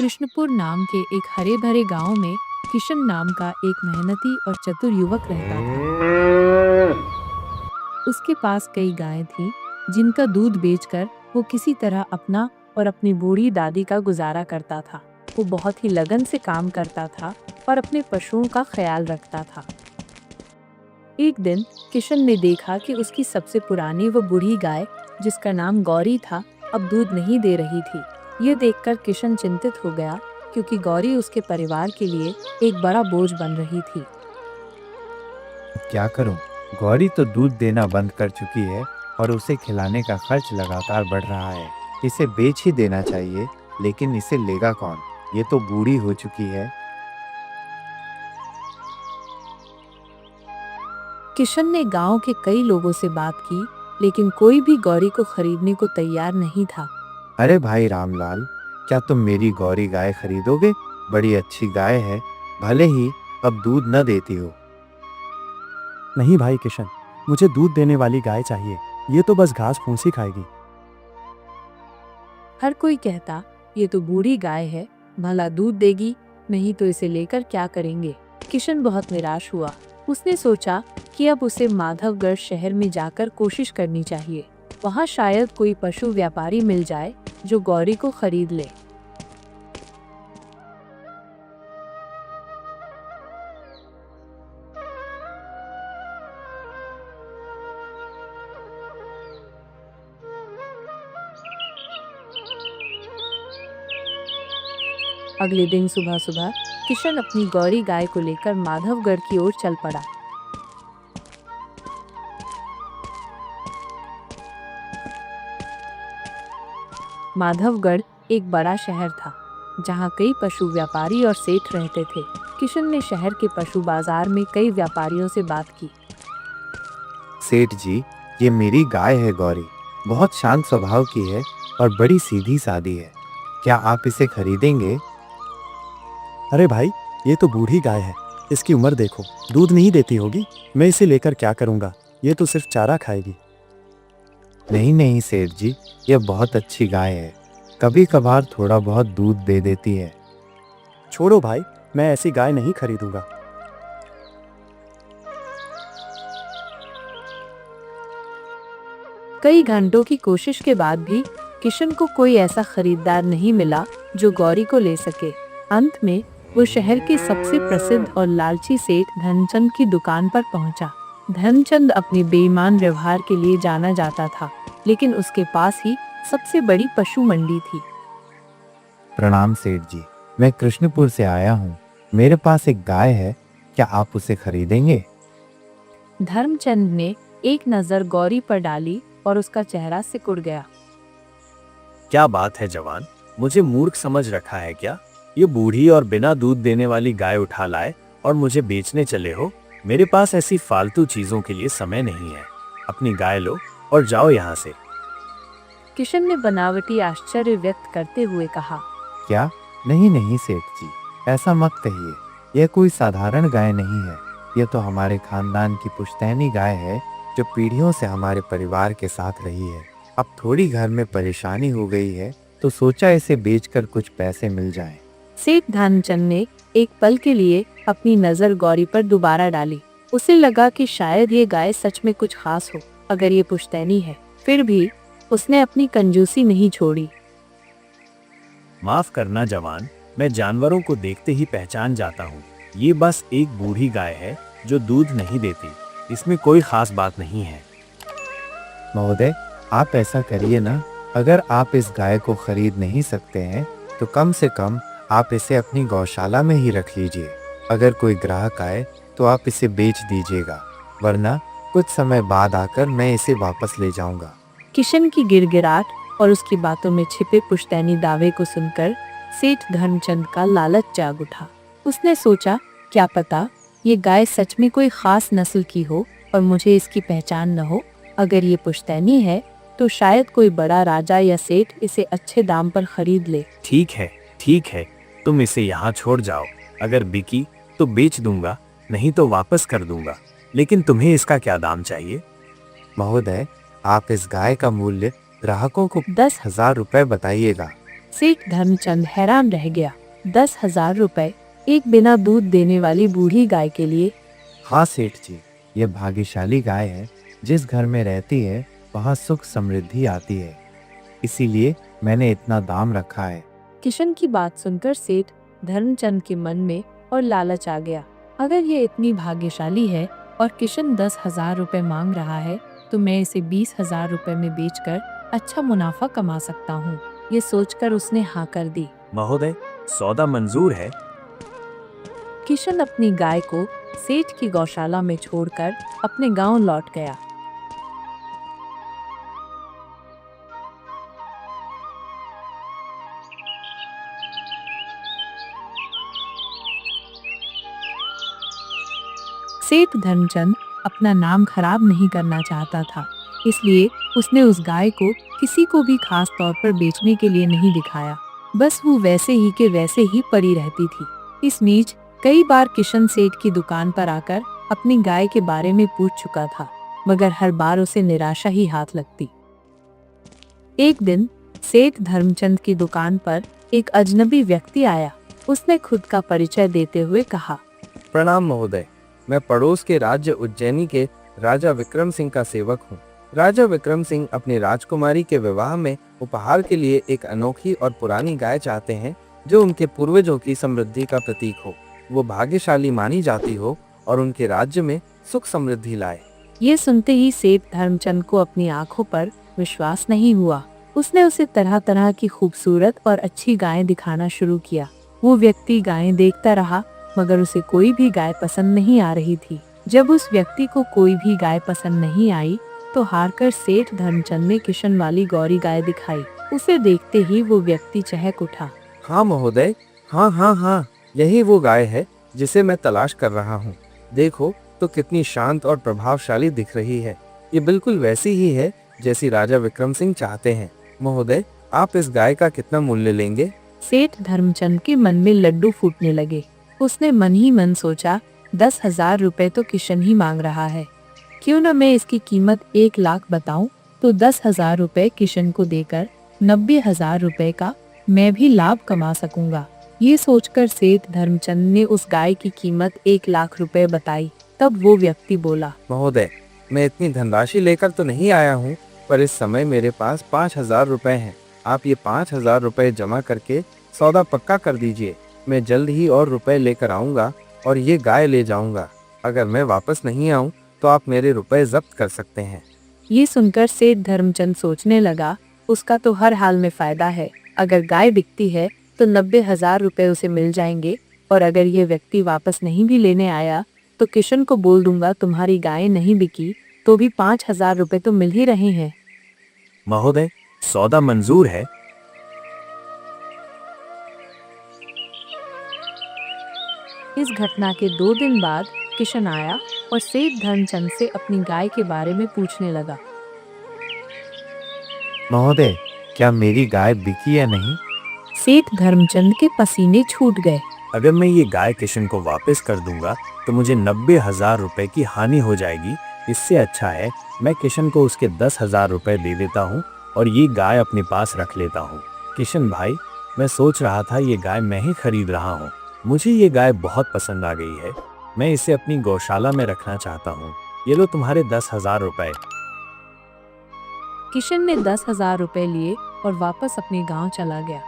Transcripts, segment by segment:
कृष्णपुर नाम के एक हरे भरे गांव में किशन नाम का एक मेहनती और चतुर युवक रहता था। उसके पास कई गायें थीं, जिनका दूध बेचकर वो किसी तरह अपना और अपनी बूढ़ी दादी का गुजारा करता था। वो बहुत ही लगन से काम करता था और अपने पशुओं का ख्याल रखता था। एक दिन किशन ने देखा कि उसकी सबसे पुरानी व बूढ़ी गाय, जिसका नाम गौरी था, अब दूध नहीं दे रही थी। ये देखकर किशन चिंतित हो गया, क्योंकि गौरी उसके परिवार के लिए एक बड़ा बोझ बन रही थी। क्या करूं? गौरी तो दूध देना बंद कर चुकी है और उसे खिलाने का खर्च लगातार बढ़ रहा है। इसे बेच ही देना चाहिए, लेकिन इसे लेगा कौन? ये तो बूढ़ी हो चुकी है। किशन ने गांव के कई लोगों से बात की, लेकिन कोई भी गौरी को खरीदने को तैयार नहीं था। अरे भाई रामलाल, क्या तुम मेरी गौरी गाय खरीदोगे? बड़ी अच्छी गाय है, भले ही अब दूध न देती हो। नहीं भाई किशन, मुझे दूध देने वाली गाय चाहिए। ये तो बस घास फूस ही खाएगी। हर कोई कहता, ये तो बूढ़ी गाय है, भला दूध देगी, नहीं तो इसे लेकर क्या करेंगे। किशन बहुत निराश हुआ। उसने सोचा कि अब उसे माधवगढ़ शहर में जाकर कोशिश करनी चाहिए। वहाँ शायद कोई पशु व्यापारी मिल जाए जो गौरी को खरीद ले। अगले दिन सुबह सुबह किशन अपनी गौरी गाय को लेकर माधवगढ़ की ओर चल पड़ा। माधवगढ़ एक बड़ा शहर था, जहाँ कई पशु व्यापारी और सेठ रहते थे। किशन ने शहर के पशु बाजार में कई व्यापारियों से बात की। सेठ जी, ये मेरी गाय है गौरी। बहुत शांत स्वभाव की है और बड़ी सीधी सादी है। क्या आप इसे खरीदेंगे? अरे भाई, ये तो बूढ़ी गाय है। इसकी उम्र देखो, दूध नहीं देती होगी। मैं इसे लेकर क्या करूँगा? ये तो सिर्फ चारा खाएगी। नहीं नहीं सेठ जी, यह बहुत अच्छी गाय है। कभी कभार थोड़ा बहुत दूध दे देती है। छोड़ो भाई, मैं ऐसी गाय नहीं खरीदूंगा। कई घंटों की कोशिश के बाद भी किशन को कोई ऐसा खरीदार नहीं मिला जो गौरी को ले सके। अंत में वो शहर के सबसे प्रसिद्ध और लालची सेठ धनचंद की दुकान पर पहुंचा। धनचंद अपने बेईमान व्यवहार के लिए जाना जाता था, लेकिन उसके पास ही सबसे बड़ी पशु मंडी थी। प्रणाम सेठ जी, मैं कृष्णपुर से आया हूँ। मेरे पास एक गाय है, क्या आप उसे खरीदेंगे? धर्मचंद ने एक नजर गौरी पर डाली और उसका चेहरा सिकुड़ गया। क्या बात है जवान, मुझे मूर्ख समझ रखा है क्या? ये बूढ़ी और बिना दूध देने वाली गाय उठा लाए और मुझे बेचने चले हो? मेरे पास ऐसी फालतू चीजों के लिए समय नहीं है। अपनी गाय लो और जाओ यहाँ से। किशन ने बनावटी आश्चर्य व्यक्त करते हुए कहा। क्या? नहीं नहीं सेठ जी, ऐसा मत कहिए। यह कोई साधारण गाय नहीं है। यह तो हमारे खानदान की पुश्तैनी गाय है, जो पीढ़ियों से हमारे परिवार के साथ रही है। अब थोड़ी घर में परेशानी हो गई है, तो सोचा इसे बेचकर कुछ पैसे मिल जाएं। सेठ धनचंद ने एक पल के लिए अपनी नजर गौरी पर दोबारा डाली। उसे लगा कि शायद ये गाय सच में कुछ खास हो, अगर ये पुश्तैनी है। फिर भी उसने अपनी कंजूसी नहीं छोड़ी। माफ करना जवान, मैं जानवरों को देखते ही पहचान जाता हूँ। ये बस एक बूढ़ी गाय है जो दूध नहीं देती। इसमें कोई खास बात नहीं है। महोदय, आप ऐसा करिए ना। अगर आप इस गाय को खरीद नहीं सकते हैं, तो कम से कम आप इसे अपनी गौशाला में ही रख लीजिए। अगर कोई ग्राहक आए तो आप इसे बेच दीजिएगा, वरना कुछ समय बाद आकर मैं इसे वापस ले जाऊंगा। किशन की गिड़गिड़ाहट और उसकी बातों में छिपे पुश्तैनी दावे को सुनकर सेठ धर्मचंद का लालच जाग उठा। उसने सोचा, क्या पता ये गाय सच में कोई खास नस्ल की हो और मुझे इसकी पहचान न हो। अगर ये पुश्तैनी है तो शायद कोई बड़ा राजा या सेठ इसे अच्छे दाम पर खरीद ले। ठीक है, तुम इसे यहाँ छोड़ जाओ। अगर बिकी तो बेच दूंगा, नहीं तो वापस कर दूंगा। लेकिन तुम्हें इसका क्या दाम चाहिए? महोदय, आप इस गाय का मूल्य ग्राहकों को 10,000 रुपए बताइएगा। सेठ धर्मचंद हैरान रह गया। 10,000 रुपए एक बिना दूध देने वाली बूढ़ी गाय के लिए। हाँ सेठ जी, ये भाग्यशाली गाय है। जिस घर में रहती है वहाँ सुख समृद्धि आती है, इसीलिए मैंने इतना दाम रखा है। किशन की बात सुनकर सेठ धर्मचंद के मन में और लालच आ गया। अगर ये इतनी भाग्यशाली है और किशन 10,000 रुपए मांग रहा है तो मैं इसे 20,000 रुपए में बेचकर अच्छा मुनाफा कमा सकता हूँ। ये सोचकर उसने हाँ कर दी। महोदय, सौदा मंजूर है। किशन अपनी गाय को सेठ की गौशाला में छोड़कर अपने गांव लौट गया। सेठ धर्मचंद अपना नाम खराब नहीं करना चाहता था, इसलिए उसने उस गाय को किसी को भी खास तौर पर बेचने के लिए नहीं दिखाया। बस वो वैसे ही के वैसे ही पड़ी रहती थी। इस बीच कई बार किशन सेठ की दुकान पर आकर अपनी गाय के बारे में पूछ चुका था, मगर हर बार उसे निराशा ही हाथ लगती। एक दिन सेठ धर्मचंद की दुकान पर एक अजनबी व्यक्ति आया। उसने खुद का परिचय देते हुए कहा, प्रणाम महोदय, मैं पड़ोस के राज्य उज्जैनी के राजा विक्रम सिंह का सेवक हूँ। राजा विक्रम सिंह अपनी राजकुमारी के विवाह में उपहार के लिए एक अनोखी और पुरानी गाय चाहते हैं जो उनके पूर्वजों की समृद्धि का प्रतीक हो, वो भाग्यशाली मानी जाती हो और उनके राज्य में सुख समृद्धि लाए। ये सुनते ही सेठ धर्मचंद को अपनी आंखों पर विश्वास नहीं हुआ। उसने उसे तरह तरह की खूबसूरत और अच्छी गायें दिखाना शुरू किया। वो व्यक्ति गायें देखता रहा, मगर उसे कोई भी गाय पसंद नहीं आ रही थी। जब उस व्यक्ति को कोई भी गाय पसंद नहीं आई तो हारकर सेठ धर्मचंद ने किशन वाली गौरी गाय दिखाई। उसे देखते ही वो व्यक्ति चहक उठा। हाँ महोदय, हाँ, यही वो गाय है जिसे मैं तलाश कर रहा हूँ। देखो तो कितनी शांत और प्रभावशाली दिख रही है। ये बिल्कुल वैसी ही है जैसी राजा विक्रम सिंह चाहते हैं। महोदय, आप इस गाय का कितना मूल्य लेंगे? सेठ धर्मचंद के मन में लड्डू फूटने लगे। उसने मन ही मन सोचा, 10,000 रुपए तो किशन ही मांग रहा है, क्यों न मैं इसकी कीमत 1 लाख बताऊं, तो 10,000 रुपए किशन को देकर 90,000 रुपए का मैं भी लाभ कमा सकूंगा। ये सोचकर सेठ धर्मचंद ने उस गाय की कीमत 1 लाख रुपए बताई। तब वो व्यक्ति बोला, महोदय, मैं इतनी धनराशि लेकर तो नहीं आया हूँ, पर इस समय मेरे पास 5,000 रुपए हैं। आप ये 5,000 रुपए जमा करके सौदा पक्का कर दीजिए। मैं जल्द ही और रुपए लेकर आऊंगा और ये गाय ले जाऊंगा। अगर मैं वापस नहीं आऊं तो आप मेरे रुपए जब्त कर सकते हैं। ये सुनकर सेठ धर्मचंद सोचने लगा, उसका तो हर हाल में फायदा है। अगर गाय बिकती है तो 90,000 रुपए उसे मिल जाएंगे, और अगर ये व्यक्ति वापस नहीं भी लेने आया तो किशन को बोल दूंगा तुम्हारी गाय नहीं बिकी तो भी 5,000 रुपए तो मिल ही रहे हैं। महोदय, सौदा मंजूर है। इस घटना के 2 दिन बाद किशन आया और सेठ धर्मचंद से अपनी गाय के बारे में पूछने लगा। महोदय, क्या मेरी गाय बिकी या नहीं? सेठ धर्मचंद के पसीने छूट गए। अगर मैं ये गाय किशन को वापस कर दूंगा तो मुझे 90,000 रुपए की हानि हो जाएगी। इससे अच्छा है मैं किशन को उसके 10,000 रुपए दे देता हूँ और ये गाय अपने पास रख लेता हूँ। किशन भाई, मैं सोच रहा था ये गाय मैं ही खरीद रहा हूँ। मुझे ये गाय बहुत पसंद आ गई है। मैं इसे अपनी गौशाला में रखना चाहता हूँ। ये लो तुम्हारे 10,000 रुपए। किशन ने 10,000 रुपए लिए और वापस अपने गांव चला गया।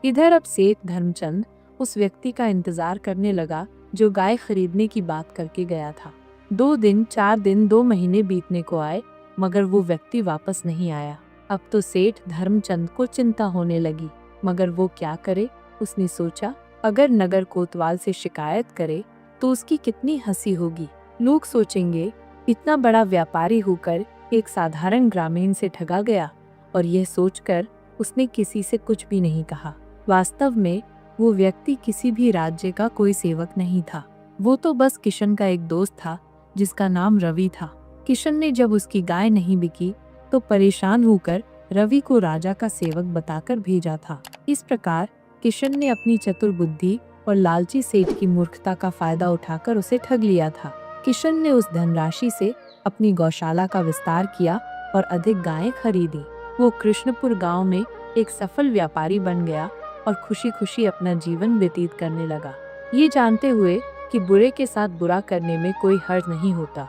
इधर अब सेठ धर्मचंद उस व्यक्ति का इंतजार करने लगा जो गाय खरीदने की बात करके गया था। 2 दिन, 4 दिन, 2 महीने बीतने को आए, मगर वो व्यक्ति वापस नहीं आया। अब तो सेठ धर्मचंद को चिंता होने लगी, मगर वो क्या करे। उसने सोचा, अगर नगर कोतवाल से शिकायत करे तो उसकी कितनी हंसी होगी। लोग सोचेंगे इतना बड़ा व्यापारी होकर एक साधारण ग्रामीण से ठगा गया, और यह सोचकर उसने किसी से कुछ भी नहीं कहा। वास्तव में वो व्यक्ति किसी भी राज्य का कोई सेवक नहीं था। वो तो बस किशन का एक दोस्त था जिसका नाम रवि था। किशन ने जब उसकी गाय नहीं बिकी तो परेशान होकर रवि को राजा का सेवक बताकर भेजा था। इस प्रकार किशन ने अपनी चतुर बुद्धि और लालची सेठ की मूर्खता का फायदा उठाकर उसे ठग लिया था। किशन ने उस धनराशि से अपनी गौशाला का विस्तार किया और अधिक गायें खरीदी। वो कृष्णपुर गांव में एक सफल व्यापारी बन गया और खुशी खुशी अपना जीवन व्यतीत करने लगा, ये जानते हुए कि बुरे के साथ बुरा करने में कोई हर्ज नहीं होता।